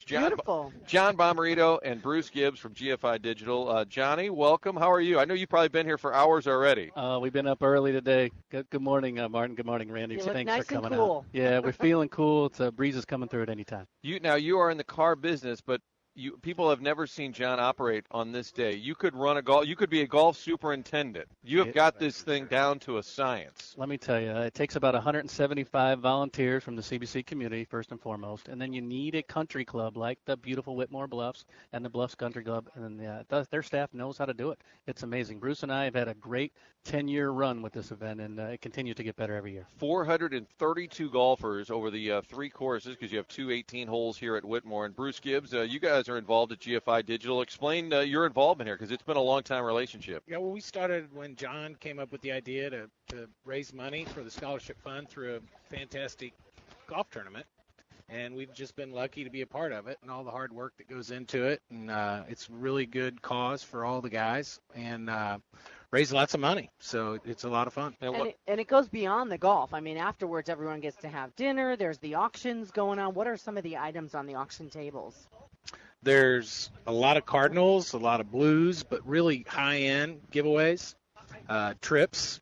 Beautiful. John Bommarito and Bruce Gibbs from GFI Digital. Johnny, welcome. How are you? I know you've probably been here for hours already. We've been up early today. Good morning, Martin. Good morning, Randy. You look Thanks nice for coming and cool. out. Yeah, we're feeling cool. It's a breeze is coming through at any time. You are in the car business, but people have never seen John operate on this day. You could run a golf. You could be a golf superintendent. You have got this thing down to a science. Let me tell you, it takes about 175 volunteers from the CBC community, first and foremost, and then you need a country club like the beautiful Whitmore Bluffs and the Bluffs Country Club, and their staff knows how to do it. It's amazing. Bruce and I have had a great 10-year run with this event, and it continues to get better every year. 432 golfers over the three courses because you have 18 holes here at Whitmore. And Bruce Gibbs, you guys are involved at GFI Digital. Explain your involvement here because it's been a long-time relationship. Yeah, well, we started when John came up with the idea to raise money for the scholarship fund through a fantastic golf tournament. And we've just been lucky to be a part of it and all the hard work that goes into it. And it's a really good cause for all the guys and raise lots of money. So it's a lot of fun. And it goes beyond the golf. I mean, afterwards, everyone gets to have dinner. There's the auctions going on. What are some of the items on the auction tables? There's a lot of Cardinals, a lot of Blues, but really high-end giveaways, trips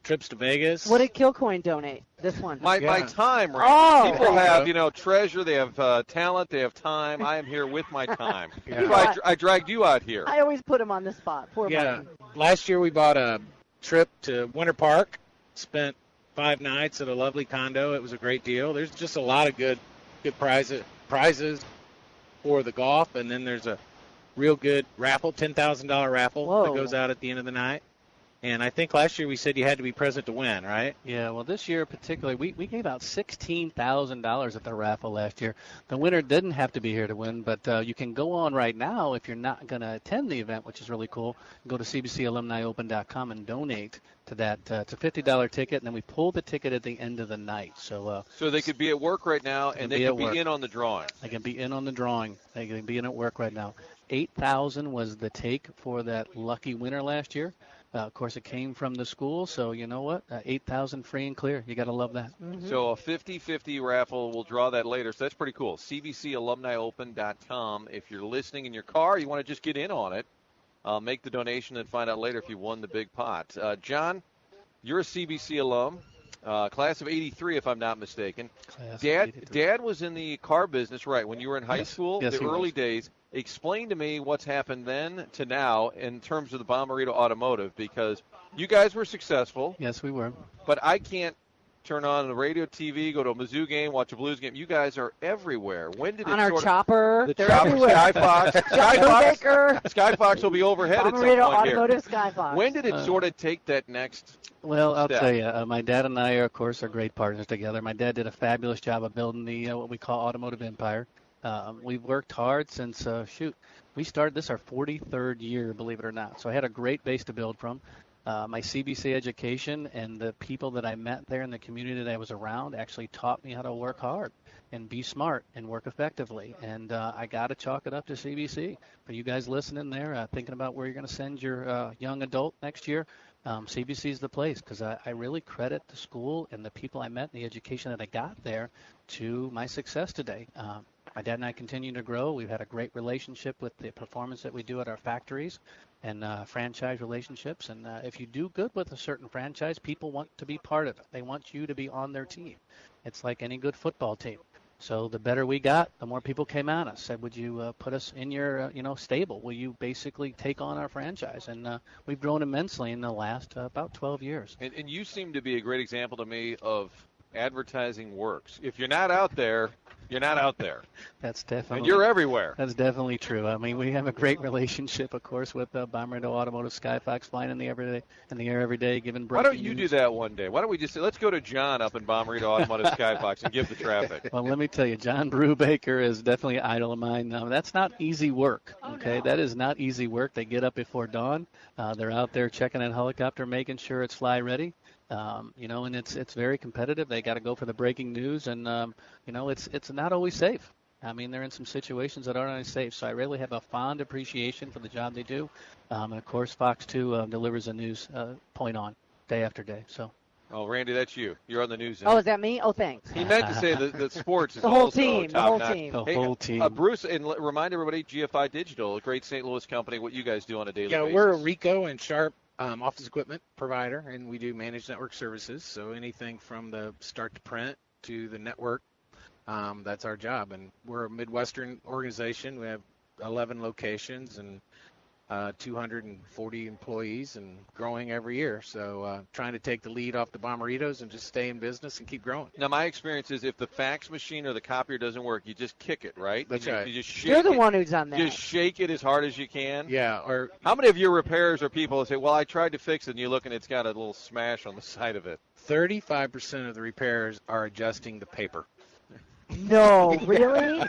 to Vegas. What did Kilcoyne donate this one? My time, right? Oh. People have, treasure, they have talent, they have time. I am here with my time. Yeah. I dragged you out here. I always put him on the spot. Poor buddy. Last year we bought a trip to Winter Park, spent 5 nights at a lovely condo. It was a great deal. There's just a lot of good prizes for the golf, and then there's a real good raffle, $10,000 raffle that goes out at the end of the night. And I think last year we said you had to be present to win, right? Yeah, well, this year particularly, we gave out $16,000 at the raffle last year. The winner didn't have to be here to win, but you can go on right now if you're not going to attend the event, which is really cool. Go to cbcalumniopen.com and donate to that. It's a $50 ticket, and then we pull the ticket at the end of the night. So they could be at work right now, and they could be in on the drawing. They can be in on the drawing. They can be in at work right now. $8,000 was the take for that lucky winner last year. Of course, it came from the school, so you know what? $8,000 free and clear. You got to love that. Mm-hmm. So a 50-50 raffle. We'll draw that later. So that's pretty cool. CBCAlumniOpen.com. If you're listening in your car, you want to just get in on it, make the donation, and find out later if you won the big pot. John, you're a CBC alum, class of 83, if I'm not mistaken. Dad was in the car business, right, when you were in high school, yes, the early days. Explain to me what's happened then to now in terms of the Bommarito Automotive, because you guys were successful. Yes, we were. But I can't turn on the radio, TV, go to a Mizzou game, watch a Blues game. You guys are everywhere. When did on it our sort chopper? The They're chopper, everywhere. Skyfox will be overhead at some Bommarito point Automotive here. Skyfox. When did it sort of take that next Well, I'll step? tell you, my dad and I, of course, are great partners together. My dad did a fabulous job of building the what we call Automotive Empire. We've worked hard since, we started this our 43rd year, believe it or not. So I had a great base to build from. My CBC education and the people that I met there in the community that I was around actually taught me how to work hard and be smart and work effectively. And I got to chalk it up to CBC. For you guys listening there, thinking about where you're going to send your young adult next year, CBC is the place because I really credit the school and the people I met and the education that I got there to my success today. My dad and I continue to grow. We've had a great relationship with the performance that we do at our factories and franchise relationships. And if you do good with a certain franchise, people want to be part of it. They want you to be on their team. It's like any good football team. So the better we got, the more people came at us, said, would you put us in your stable? Will you basically take on our franchise? And we've grown immensely in the last about 12 years. And you seem to be a great example to me of advertising works. If you're not out there, you're not out there. That's definitely. And you're everywhere. That's definitely true. I mean, we have a great relationship, of course, with Bommarito Automotive, Skyfox flying in the air every day, giving breaking Why don't you news. do that one day? Why don't we just say, let's go to John up in Bommarito Automotive Skyfox and give the traffic. Well, let me tell you, John Brubaker is definitely an idol of mine. That's not easy work, okay? No. That is not easy work. They get up before dawn. They're out there checking that helicopter, making sure it's fly ready. And it's very competitive. They got to go for the breaking news, and it's not always safe. I mean, they're in some situations that aren't always safe. So I really have a fond appreciation for the job they do, and of course, Fox 2 delivers the news point on day after day. So. Oh, Randy, that's you. You're on the news. Oh, is that me? Oh, thanks. He meant to say that sports is The whole also team, the whole top-notch. team. The Hey, whole team. Bruce, and remind everybody, GFI Digital, a great St. Louis company, what you guys do on a daily basis. Yeah, we're a Ricoh and Sharp office equipment provider, and we do managed network services. So anything from the start to print to the network, that's our job. And we're a Midwestern organization. We have 11 locations and 240 employees and growing every year. So trying to take the lead off the Bommaritos and just stay in business and keep growing. Now, my experience is if the fax machine or the copier doesn't work, you just kick it, right? That's right. You just shake You're the it. one who's done that. Just shake it as hard as you can. Yeah, or How many of your repairs are people that say, well, I tried to fix it, and you look and it's got a little smash on the side of it? 35% of the repairs are adjusting the paper. No, really?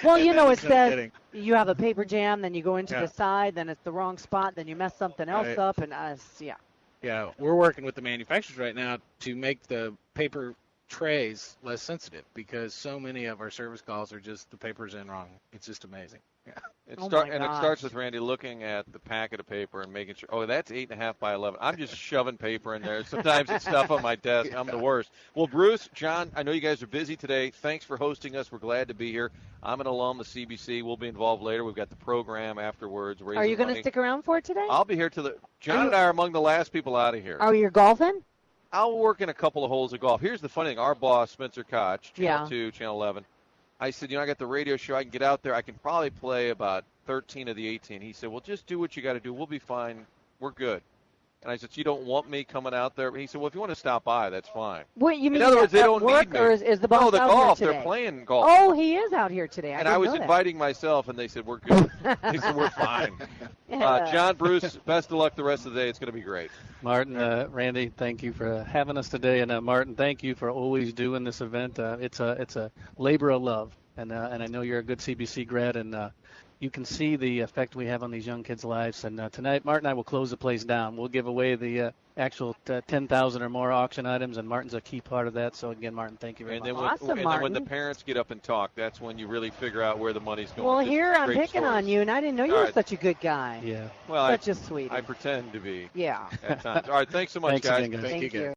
Well, it No says kidding. you have a paper jam, then you go into Yeah. the side, then it's the wrong spot, then you mess something else Right. up, and yeah. Yeah, we're working with the manufacturers right now to make the paper trays less sensitive because so many of our service calls are just the paper's in wrong. It's just amazing. Yeah. It Oh start my and it gosh. starts with Randy looking at the packet of paper and making sure. Oh, that's 8.5 by 11. I'm just shoving paper in there. Sometimes it's stuff on my desk. I'm the worst. Well, Bruce, John, I know you guys are busy today. Thanks for hosting us. We're glad to be here. I'm an alum of CBC. We'll be involved later. We've got the program afterwards. Are you going to stick around for it today? I'll be here till the. John and I are among the last people out of here. Are you golfing? I'll work in a couple of holes of golf. Here's the funny thing. Our boss, Spencer Koch, Channel Yeah. 2, Channel 11. I said, I got the radio show. I can get out there. I can probably play about 13 of the 18. He said, well, just do what you got to do. We'll be fine. We're good. And I said, so you don't want me coming out there? He said, well, if you want to stop by, that's fine. What you mean? In other words, they at don't work, need me. or is the boss No, the out golf. here today? They're playing golf. Oh, he is out here today. And I was didn't know inviting myself, and they said, we're good. They said, we're fine. that. John, Bruce, best of luck the rest of the day. It's going to be great. Martin, Randy, thank you for having us today, and Martin, thank you for always doing this event. It's a labor of love, and I know you're a good CBC grad, and you can see the effect we have on these young kids' lives. And tonight, Martin and I will close the place down. We'll give away the actual 10,000 or more auction items, and Martin's a key part of that. So again, Martin, thank you very much. Awesome, and then when the Martin. parents get up and talk, that's when you really figure out where the money's going. Well, Just here I'm great picking stories. on you, and I didn't know you All were right. such a good guy. Yeah. Well, Such a sweetie. I pretend to be Yeah. at times. All right, thanks so much, Thanks guys. again, guys. Thank you.